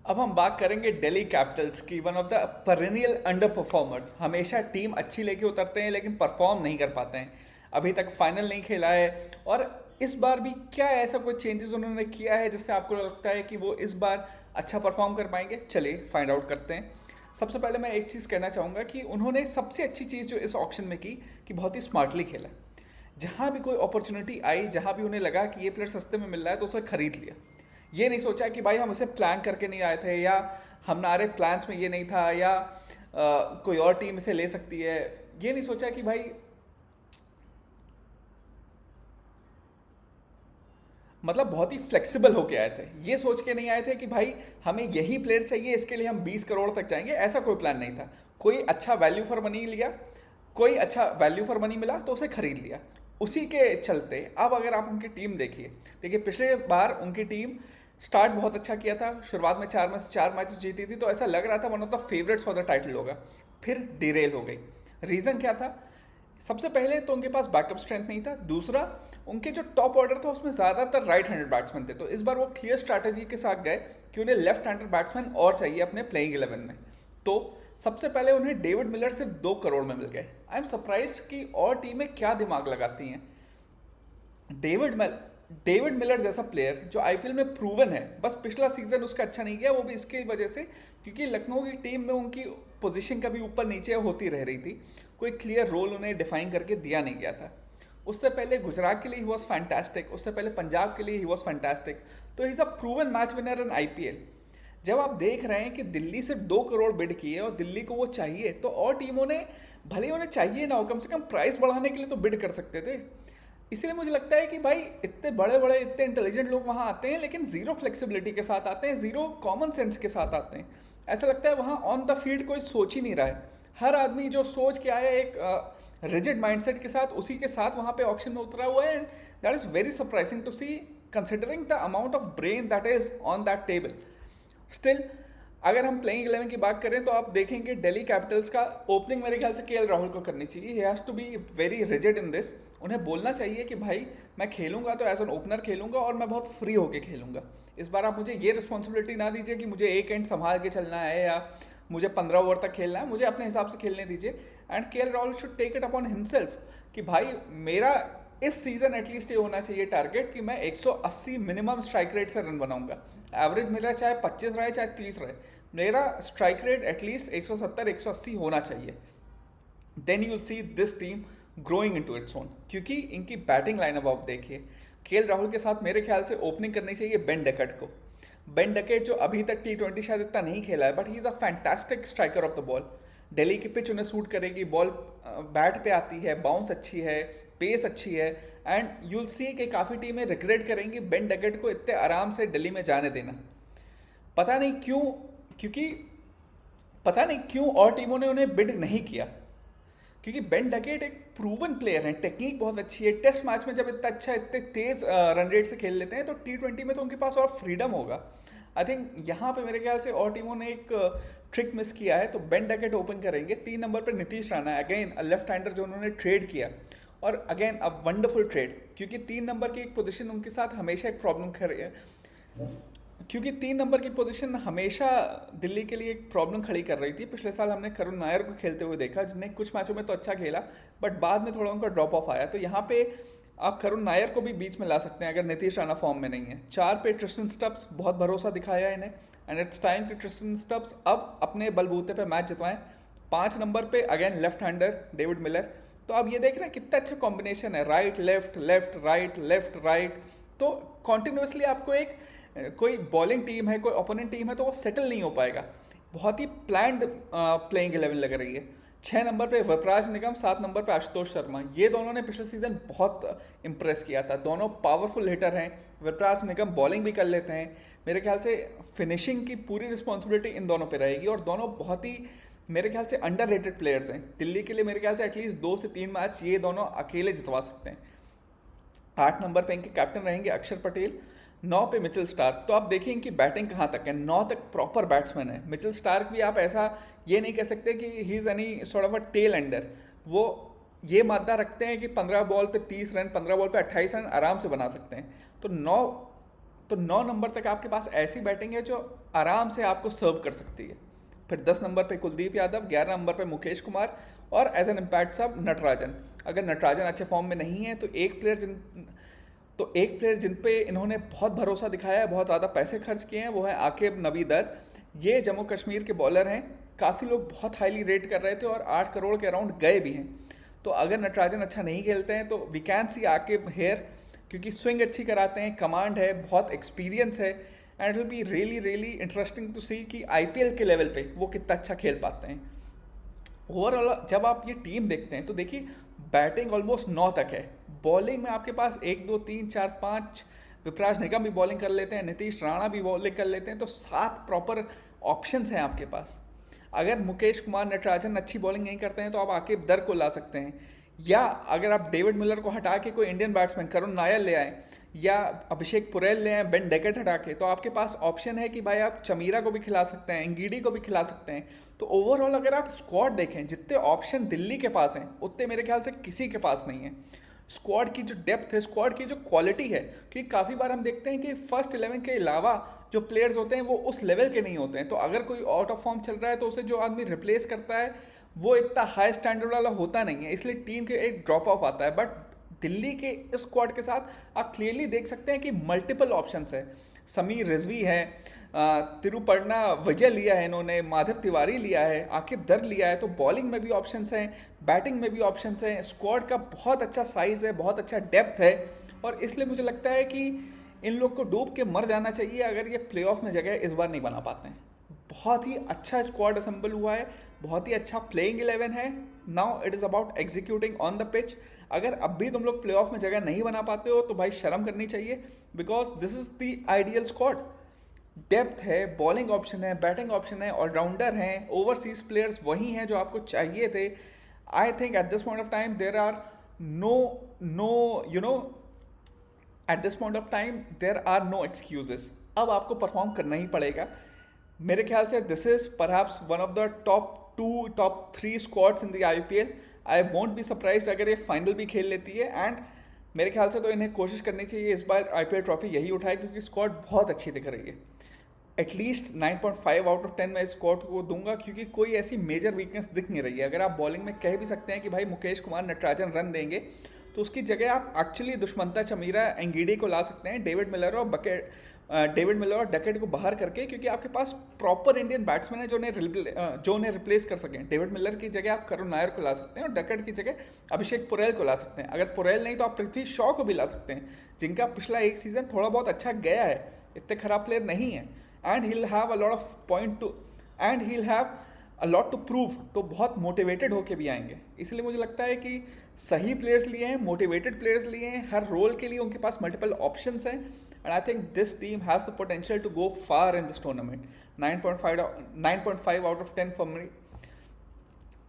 अब हम बात करेंगे दिल्ली कैपिटल्स की, one of the perennial under performers. हमेशा टीम अच्छी लेके उतरते हैं लेकिन परफॉर्म नहीं कर पाते हैं। अभी तक फाइनल नहीं खेला है। और इस बार भी क्या ऐसा कोई चेंजेस उन्होंने किया है जिससे आपको लगता है कि वो इस बार अच्छा परफॉर्म कर पाएंगे? चलिए फाइंड आउट करते हैं। सबसे पहले मैं एक चीज़ कहना चाहूँगा कि उन्होंने सबसे अच्छी चीज़ जो इस ऑक्शन में की कि बहुत ही स्मार्टली खेला। जहाँ भी कोई अपॉर्चुनिटी आई, जहाँ भी उन्हें लगा कि ये प्लेयर सस्ते में मिल रहा है तो उसे खरीद लिया। ये नहीं सोचा कि भाई हम इसे प्लान करके नहीं आए थे, या हमारे प्लान्स में ये नहीं था, या कोई और टीम इसे ले सकती है। ये नहीं सोचा कि भाई, मतलब बहुत ही फ्लेक्सिबल होके आए थे। ये सोच के नहीं आए थे कि भाई हमें यही प्लेयर चाहिए, इसके लिए हम 20 करोड़ तक जाएंगे। ऐसा कोई प्लान नहीं था। कोई अच्छा वैल्यू फॉर मनी लिया, कोई अच्छा वैल्यू फॉर मनी मिला तो उसे खरीद लिया। उसी के चलते अब अगर आप उनकी टीम देखिए, देखिए पिछले बार उनकी टीम स्टार्ट बहुत अच्छा किया था। शुरुआत में 4 मैच जीती थी तो ऐसा लग रहा था one of the favourites for the title होगा। फिर डिरेल हो गई। रीज़न क्या था? सबसे पहले तो उनके पास बैकअप स्ट्रेंथ नहीं था। दूसरा, उनके जो टॉप ऑर्डर था उसमें ज़्यादातर राइट हैंडेड बैट्समैन थे। तो इस बार वो क्लियर स्ट्रैटेजी के साथ गए कि उन्हें लेफ्ट हैंडेड बैट्समैन और चाहिए अपने प्लेइंग 11 में। तो सबसे पहले उन्हें डेविड मिलर सिर्फ 2 करोड़ में मिल गए। आई एम सरप्राइज्ड कि और टीमें क्या दिमाग लगाती हैं। डेविड मिल डेविड मिलर जैसा प्लेयर जो आईपीएल में प्रूवन है, बस पिछला सीजन उसका अच्छा नहीं गया, वो भी इसकी वजह से क्योंकि लखनऊ की टीम में उनकी पोजीशन कभी ऊपर नीचे होती रह रही थी। कोई क्लियर रोल उन्हें डिफाइन करके दिया नहीं गया था। उससे पहले गुजरात के लिए ही वॉज फैंटास्टिक, उससे पहले पंजाब के लिए ही वॉज फैंटास्टिक। तो he is a proven match winner in IPL. जब आप देख रहे हैं कि दिल्ली सिर्फ 2 करोड़ बिड किए और दिल्ली को वो चाहिए, तो और टीमों ने, भले ही उन्हें चाहिए ना हो, कम से कम प्राइस बढ़ाने के लिए तो बिड कर सकते थे। इसलिए मुझे लगता है कि भाई इतने बड़े बड़े इतने इंटेलिजेंट लोग वहाँ आते हैं लेकिन ज़ीरो फ्लेक्सिबिलिटी के साथ आते हैं, ज़ीरो कॉमन सेंस के साथ आते हैं। ऐसा लगता है वहाँ ऑन द फील्ड कोई सोच ही नहीं रहा है। हर आदमी जो सोच के आया है एक रिजिड माइंडसेट के साथ, उसी के साथ वहाँ पे ऑक्शन में उतरा हुआ है। And that is very surprising to see, considering the amount of brain that is on that table. Still, अगर हम प्लेइंग 11 की बात करें तो आप देखेंगे दिल्ली कैपिटल्स का ओपनिंग मेरे ख्याल से केएल राहुल को करनी चाहिए। He has to be very rigid in this. उन्हें बोलना चाहिए कि भाई मैं खेलूंगा तो एज एन ओपनर खेलूंगा और मैं बहुत फ्री होके खेलूंगा। इस बार आप मुझे ये रिस्पॉन्सिबिलिटी ना दीजिए कि मुझे एक एंड संभाल के चलना है या मुझे 15 ओवर तक खेलना है। मुझे अपने हिसाब से खेलने दीजिए। And KL Rahul should take it upon himself कि भाई मेरा इस सीजन एटलीस्ट ये होना चाहिए टारगेट कि मैं 180 मिनिमम स्ट्राइक रेट से रन बनाऊंगा। एवरेज मेरा चाहे 25 रहे चाहे 30 रहे, मेरा स्ट्राइक रेट एटलीस्ट 170 180 होना चाहिए। Then you will see this team growing into its own. क्योंकि इनकी बैटिंग लाइनअप आप देखिए, केएल राहुल के साथ मेरे ख्याल से ओपनिंग करनी चाहिए बेन डकेट को। बेन डकेट जो अभी तक T20 शायद इतना नहीं खेला है, but he is a fantastic striker of the ball. Delhi की पिच उन्हें सूट करेगी, बॉल बैट पे आती है, बाउंस अच्छी है, पेस अच्छी है। एंड यूल सी कि काफ़ी टीमें रिग्रेट करेंगी बेन डकेट को इतने आराम से दिल्ली में जाने देना। पता नहीं क्यों, क्योंकि पता नहीं क्यों और टीमों ने उन्हें बिड नहीं किया। क्योंकि बेन डकेट एक प्रूवन प्लेयर है, टेक्निक बहुत अच्छी है। टेस्ट मैच में जब इतना अच्छा इतने तेज रन रेट से खेल लेते हैं तो T20 में तो उनके पास और फ्रीडम होगा। आई थिंक यहाँ पे मेरे ख्याल से और टीमों ने एक ट्रिक मिस किया है। तो बेन डकेट ओपन करेंगे। 3 नंबर पर Nitish Rana, again left hander जो उन्होंने ट्रेड किया, और अगेन अ वंडरफुल ट्रेड। क्योंकि 3 नंबर की एक पोजीशन उनके साथ हमेशा एक प्रॉब्लम खड़ी है। क्योंकि 3 नंबर की पोजीशन हमेशा दिल्ली के लिए एक प्रॉब्लम खड़ी कर रही थी। पिछले साल हमने करुण नायर को खेलते हुए देखा, जिन्हें कुछ मैचों में तो अच्छा खेला बट बाद में थोड़ा उनका ड्रॉप ऑफ आया। तो यहाँ पे आप करुण नायर को भी बीच में ला सकते हैं अगर नीतीश राणा फॉर्म में नहीं है। 4 पे ट्रिस्टन स्टब्स, बहुत भरोसा दिखाया है इन्हें, एंड इट्स टाइम कि ट्रिस्टन स्टब्स अब अपने बलबूते पे मैच जितवाएं। 5 नंबर पे again left hander David Miller. तो आप ये देख रहे हैं कितना अच्छा कॉम्बिनेशन है, right left left right left right. तो कॉन्टिन्यूसली आपको एक कोई बॉलिंग टीम है, कोई ओपोनेंट टीम है तो वो सेटल नहीं हो पाएगा। बहुत ही प्लान्ड प्लेइंग 11 लग रही है। 6 नंबर पे वरराज निगम, 7 नंबर पे आशुतोष शर्मा। ये दोनों ने पिछले सीजन बहुत इंप्रेस किया था। दोनों पावरफुल हिटर हैं। वरराज निगम बॉलिंग भी कर लेते हैं। मेरे ख्याल से फिनिशिंग की पूरी रिस्पॉन्सिबिलिटी इन दोनों पे रहेगी। और दोनों बहुत ही मेरे ख्याल से अंडररेटेड प्लेयर्स हैं। दिल्ली के लिए मेरे ख्याल से एटलीस्ट 2 से 3 मैच ये दोनों अकेले जितवा सकते हैं। 8 नंबर पे इनके कैप्टन रहेंगे अक्षर पटेल। 9 पे मिचेल स्टार्क। तो आप देखें इनकी बैटिंग कहाँ तक है, 9 तक प्रॉपर बैट्समैन है। मिचेल स्टार्क भी आप ऐसा ये नहीं कह सकते कि he is any sort of a tail ender. वो ये मादा रखते हैं कि 15 बॉल पे 30 रन, 15 बॉल पे 28 रन आराम से बना सकते हैं। तो 9 तो 9 नंबर तक आपके पास ऐसी बैटिंग है जो आराम से आपको सर्व कर सकती है। फिर 10 नंबर पे कुलदीप यादव, 11 नंबर पे मुकेश कुमार और एज एन इम्पैक्ट सब नटराजन। अगर नटराजन अच्छे फॉर्म में नहीं है तो एक प्लेयर जिन पे इन्होंने बहुत भरोसा दिखाया है, बहुत ज़्यादा पैसे खर्च किए हैं, वो है आकिब नबी दर। ये जम्मू कश्मीर के बॉलर हैं, काफ़ी लोग बहुत हाईली रेट कर रहे थे और 8 करोड़ के अराउंड गए भी हैं। तो अगर नटराजन अच्छा नहीं खेलते हैं तो we can see Aqib here, क्योंकि स्विंग अच्छी कराते हैं, कमांड है, बहुत एक्सपीरियंस है, and it will be really really interesting to see कि आईपीएल के लेवल पे वो कितना अच्छा खेल पाते हैं। ओवरऑल जब आप ये टीम देखते हैं तो देखिए बैटिंग ऑलमोस्ट 9 तक है, बॉलिंग में आपके पास 1 2 3 4 5, विपराज निगम भी बॉलिंग कर लेते हैं, नीतीश राणा भी बॉलिंग कर लेते हैं, तो 7 प्रॉपर ऑप्शंस हैं आपके पास। अगर मुकेश कुमार नटराजन अच्छी बॉलिंग नहीं करते हैं तो आप आकिब दर को ला सकते हैं, या अगर आप डेविड मिलर को हटा के कोई इंडियन बैट्समैन करुण नायर ले आए या अभिषेक पुरेल ले आए बेन डेकेट हटा के, तो आपके पास ऑप्शन है कि भाई आप चमीरा को भी खिला सकते हैं, इंगीडी को भी खिला सकते हैं। तो ओवरऑल अगर आप स्क्वाड देखें, जितने ऑप्शन दिल्ली के पास हैं उतने मेरे ख्याल से किसी के पास नहीं है। स्क्वाड की जो डेप्थ है, स्क्वाड की जो क्वालिटी है, कि काफ़ी बार हम देखते हैं कि फर्स्ट 11 के अलावा जो प्लेयर्स होते हैं वो उस लेवल के नहीं होते हैं। तो अगर कोई आउट ऑफ फॉर्म चल रहा है तो उसे जो आदमी रिप्लेस करता है वो इतना हाई स्टैंडर्ड वाला होता नहीं है, इसलिए टीम के एक ड्रॉप ऑफ आता है। बट दिल्ली के इस स्क्वाड के साथ आप क्लियरली देख सकते हैं कि मल्टीपल ऑप्शंस है। समीर रिजवी है, तिरुपर्णा विजय लिया है इन्होंने, माधव तिवारी लिया है, आकिब दर लिया है, तो बॉलिंग में भी ऑप्शंस हैं, बैटिंग में भी ऑप्शंस हैं। स्क्वाड का बहुत अच्छा साइज़ है, बहुत अच्छा डेप्थ है, और इसलिए मुझे लगता है कि इन लोग को डूब के मर जाना चाहिए अगर ये प्लेऑफ में जगह इस बार नहीं बना पाते हैं। बहुत ही अच्छा स्क्वाड असेंबल हुआ है, बहुत ही अच्छा प्लेइंग 11 है। Now it is about executing on the pitch. अगर अब भी तुम लोग प्लेऑफ में जगह नहीं बना पाते हो तो भाई शर्म करनी चाहिए, because this is the ideal squad. Depth है, बॉलिंग ऑप्शन है, बैटिंग ऑप्शन है, ऑलराउंडर हैं, ओवरसीज प्लेयर्स वही हैं जो आपको चाहिए थे। I think at this point of time there are at this point of time there are no excuses. अब आपको परफॉर्म करना ही पड़ेगा। मेरे ख्याल से this is perhaps one of the top 3 squads in the IPL. I won't be surprised अगर ये फाइनल भी खेल लेती है, एंड मेरे ख्याल से तो इन्हें कोशिश करनी चाहिए इस बार आईपीएल ट्रॉफी यही उठाए, क्योंकि स्क्वाड बहुत अच्छी दिख रही है। एटलीस्ट 9.5 आउट ऑफ 10 मैं इस स्क्वाड को दूंगा, क्योंकि कोई ऐसी मेजर वीकनेस दिख नहीं रही है। अगर आप बॉलिंग में कह भी सकते हैं कि भाई मुकेश कुमार नटराजन रन देंगे, तो उसकी जगह आप एक्चुअली दुष्मंता चमीरा एंगीडी को ला सकते हैं, डेविड मिलर और डकेट को बाहर करके, क्योंकि आपके पास प्रॉपर इंडियन बैट्समैन है जो उन्हें रिप्लेस कर सकें। डेविड मिलर की जगह आप करुण नायर को ला सकते हैं और डकेट की जगह अभिषेक पुरेल को ला सकते हैं। अगर पुरेल नहीं तो आप पृथ्वी शॉ को भी ला सकते हैं, जिनका पिछला एक सीज़न थोड़ा बहुत अच्छा गया है, इतने खराब प्लेयर नहीं है, and he'll have a lot to prove, तो बहुत मोटिवेटेड होके भी आएंगे। इसलिए मुझे लगता है कि सही प्लेयर्स लिए हैं, मोटिवेटेड प्लेयर्स लिए हैं, हर रोल के लिए उनके पास मल्टीपल ऑप्शंस हैं, and I think this team has the potential to go far in this tournament. 9.5 out of 10 from me.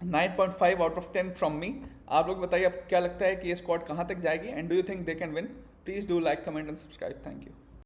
9.5 out of 10 from me. आप लोग बताइए अब क्या लगता है कि ये स्क्वाड कहाँ तक जाएगी, and do you think they can win? Please do like, comment and subscribe. Thank you.